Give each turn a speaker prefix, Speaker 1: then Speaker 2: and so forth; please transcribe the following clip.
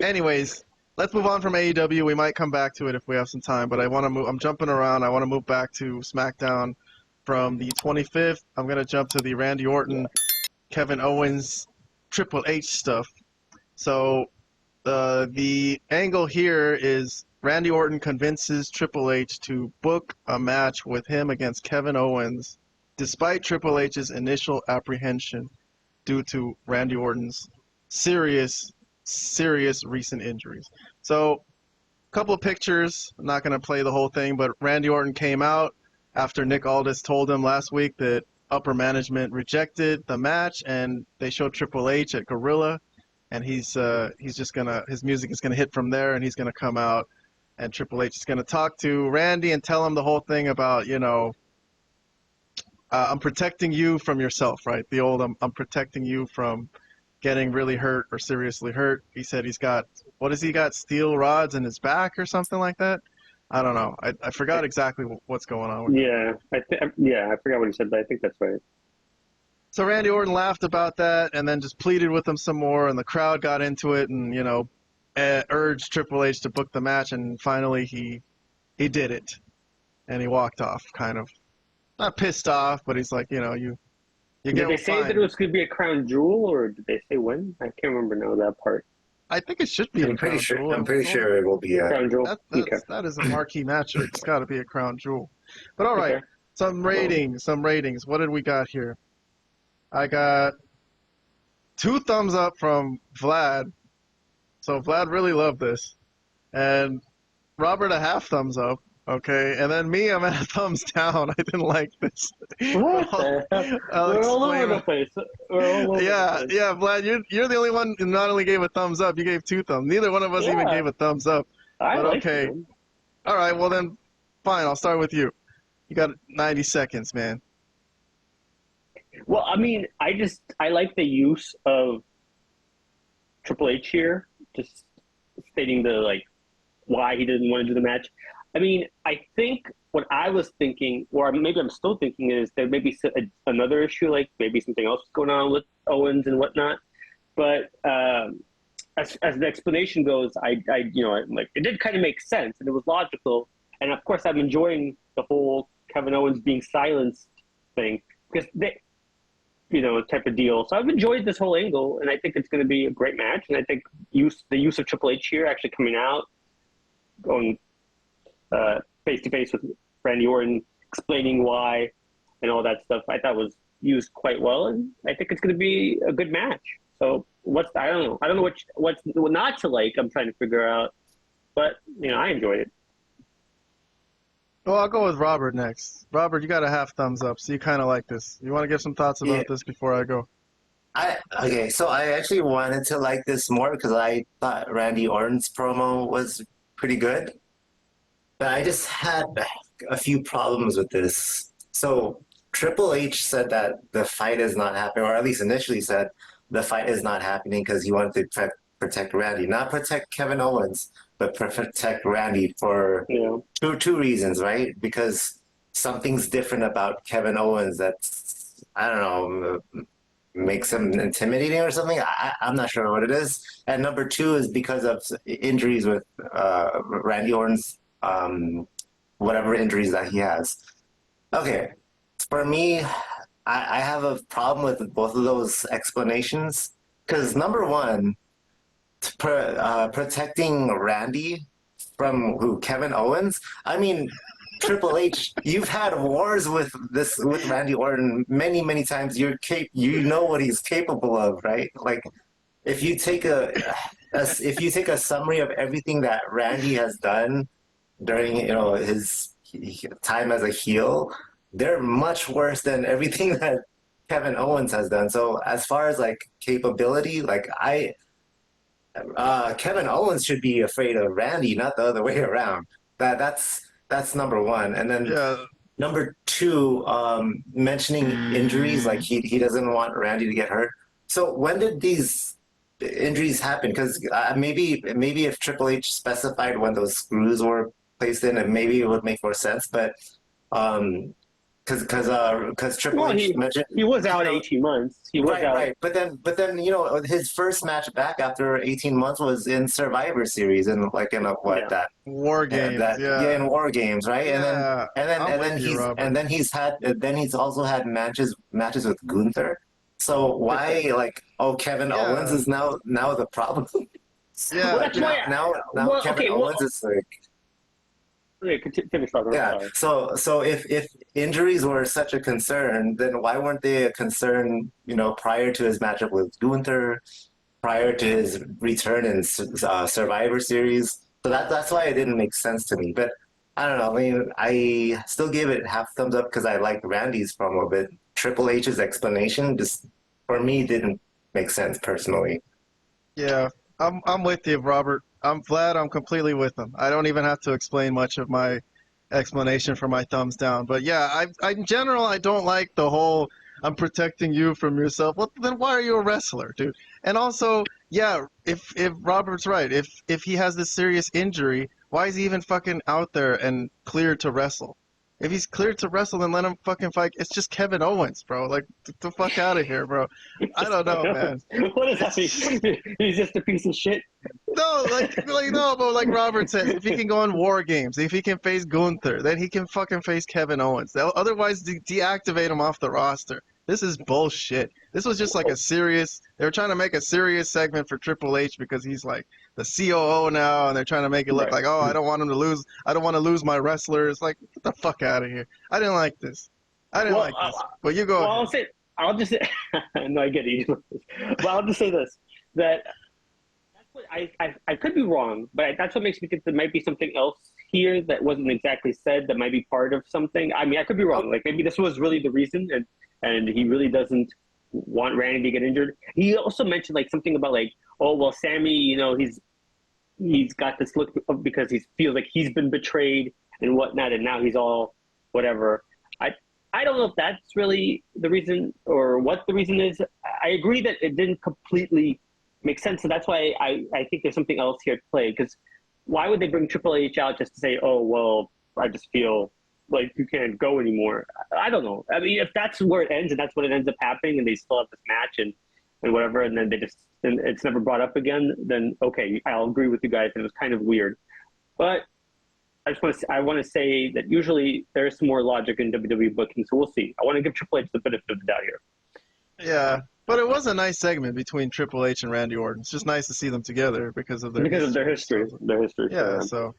Speaker 1: anyways, let's move on from AEW. We might come back to it if we have some time, but I want to move. I'm jumping around. I want to move back to SmackDown from the 25th. I'm gonna jump to the Randy Orton, Kevin Owens, Triple H stuff. So the angle here is Randy Orton convinces Triple H to book a match with him against Kevin Owens, despite Triple H's initial apprehension due to Randy Orton's serious recent injuries. So, a couple of pictures. I'm not going to play the whole thing, but Randy Orton came out after Nick Aldis told him last week that upper management rejected the match, and they showed Triple H at Gorilla, and he's just gonna, his music is gonna hit from there, and he's gonna come out, and Triple H is gonna talk to Randy and tell him the whole thing about, you know, I'm protecting you from yourself, right? The old I'm protecting you from getting really hurt or seriously hurt. He said he's got, what has he got, steel rods in his back or something like that? I don't know. I forgot exactly what's going on with
Speaker 2: him. I forgot what he said, but I think that's right.
Speaker 1: So Randy Orton laughed about that and then just pleaded with him some more, and the crowd got into it and, you know, urged Triple H to book the match, and finally he did it. And he walked off, kind of. Not pissed off, but he's like, you know, you get
Speaker 2: Did they say that it was going to be a crown jewel, or did they say when? I can't remember now that part.
Speaker 1: I think it should be a crown jewel.
Speaker 3: I'm pretty sure it will be a
Speaker 2: crown jewel.
Speaker 1: That is a marquee match. It's got to be a crown jewel. But all right, some ratings. What did we got here? I got 2 thumbs up from Vlad. So Vlad really loved this. And Robert a half thumbs up. Okay, and then me, I'm at a thumbs down. I didn't like this.
Speaker 2: What the hell? We're all over the place.
Speaker 1: Yeah, Vlad, you're the only one who not only gave a thumbs up, you gave 2 thumbs. Neither one of us even gave a thumbs up. But okay. All right, well then, fine, I'll start with you. You got 90 seconds, man.
Speaker 2: Well, I mean, I like the use of Triple H here, just stating why he didn't want to do the match. I mean, I think what I was thinking, or maybe I'm still thinking, is there may be another issue, like maybe something else going on with Owens and whatnot. But as the explanation goes, it did kind of make sense and it was logical. And of course, I'm enjoying the whole Kevin Owens being silenced thing because type of deal. So I've enjoyed this whole angle, and I think it's going to be a great match. And I think the use of Triple H here, actually coming out, going face-to-face with Randy Orton, explaining why and all that stuff, I thought was used quite well, and I think it's going to be a good match. So I don't know what's not to like. I'm trying to figure out, but I enjoyed it.
Speaker 1: Well, I'll go with Robert next. Robert, you got a half thumbs up, so you kind of like this. You want to give some thoughts about this before I go?
Speaker 3: So I actually wanted to like this more because I thought Randy Orton's promo was pretty good. But I just had a few problems with this. So Triple H said that the fight is not happening, or at least initially said the fight is not happening because he wanted to protect Randy. Not protect Kevin Owens, but protect Randy for two reasons, right? Because something's different about Kevin Owens that's, I don't know, makes him intimidating or something. I'm not sure what it is. And number 2 is because of injuries with Randy Orton's whatever injuries that he has. Okay, for me, I have a problem with both of those explanations because number 1, protecting Randy from Kevin Owens. I mean, Triple H, you've had wars with Randy Orton many times. You know what he's capable of, right? Like, if you take a summary of everything that Randy has done during his time as a heel, they're much worse than everything that Kevin Owens has done. So as far as capability, Kevin Owens should be afraid of Randy, not the other way around. That's number 1. And then number 2, mentioning injuries, he doesn't want Randy to get hurt. So when did these injuries happen? Because maybe if Triple H specified when those screws were placed in, maybe it would make more sense. But because Triple H mentioned
Speaker 2: he was out 18 months. He was out.
Speaker 3: Right. But then his first match back after 18 months was in Survivor Series and that
Speaker 1: War Games.
Speaker 3: in War Games, right?
Speaker 1: Yeah.
Speaker 3: And then he's also had matches with Gunther. So why Kevin Owens is now the problem?
Speaker 1: Yeah.
Speaker 2: Well, that's why
Speaker 3: now Kevin Owens is like.
Speaker 2: Finish, Robert.
Speaker 3: Yeah. So if injuries were such a concern, then why weren't they a concern? Prior to his matchup with Gunther, prior to his return in Survivor Series. So that's why it didn't make sense to me. But I don't know. I mean, I still gave it half thumbs up because I liked Randy's promo, but Triple H's explanation just for me didn't make sense personally.
Speaker 1: Yeah, I'm with you, Robert. I'm glad I'm completely with him. I don't even have to explain much of my explanation for my thumbs down. But yeah, in general, I don't like the whole I'm protecting you from yourself. Well, then why are you a wrestler, dude? And also, yeah, if Robert's right, if he has this serious injury, why is he even fucking out there and cleared to wrestle? If he's cleared to wrestle, then let him fucking fight. It's just Kevin Owens, bro. Like, get the fuck out of here, bro. I don't know, man.
Speaker 2: What does that mean? He's just a piece of shit?
Speaker 1: No, but like Robert said, if he can go on War Games, if he can face Gunther, then he can fucking face Kevin Owens. Otherwise, deactivate him off the roster. This is bullshit. This was just like they were trying to make a serious segment for Triple H because he's like the COO now, and they're trying to make it look like, oh, I don't want him to lose. I don't want to lose my wrestlers. Like, get the fuck out of here. I didn't like this. But you go ahead.
Speaker 2: I'll just say, no, I get it. But I'll just say this, that that's what I could be wrong, but that's what makes me think there might be something else here that wasn't exactly said that might be part of something. I mean, I could be wrong. Like, maybe this was really the reason, and he really doesn't want Randy to get injured. He also mentioned something about oh, well, Sammy, he's got this look because he feels like he's been betrayed and whatnot, and now he's all whatever. I don't know if that's really the reason or what the reason is. I agree that it didn't completely make sense, so that's why I think there's something else here at play, because why would they bring Triple H out just to say, oh, well, I just feel like you can't go anymore? I don't know. I mean, if that's where it ends and that's what it ends up happening and they still have this match and whatever, and then and it's never brought up again, then okay, I'll agree with you guys. It was kind of weird. But I want to say that usually there's some more logic in WWE booking, so we'll see. I want to give Triple H the benefit of the doubt here.
Speaker 1: Yeah, but it was a nice segment between Triple H and Randy Orton. It's just nice to see them together because of their
Speaker 2: history. Their history.
Speaker 1: Yeah, so.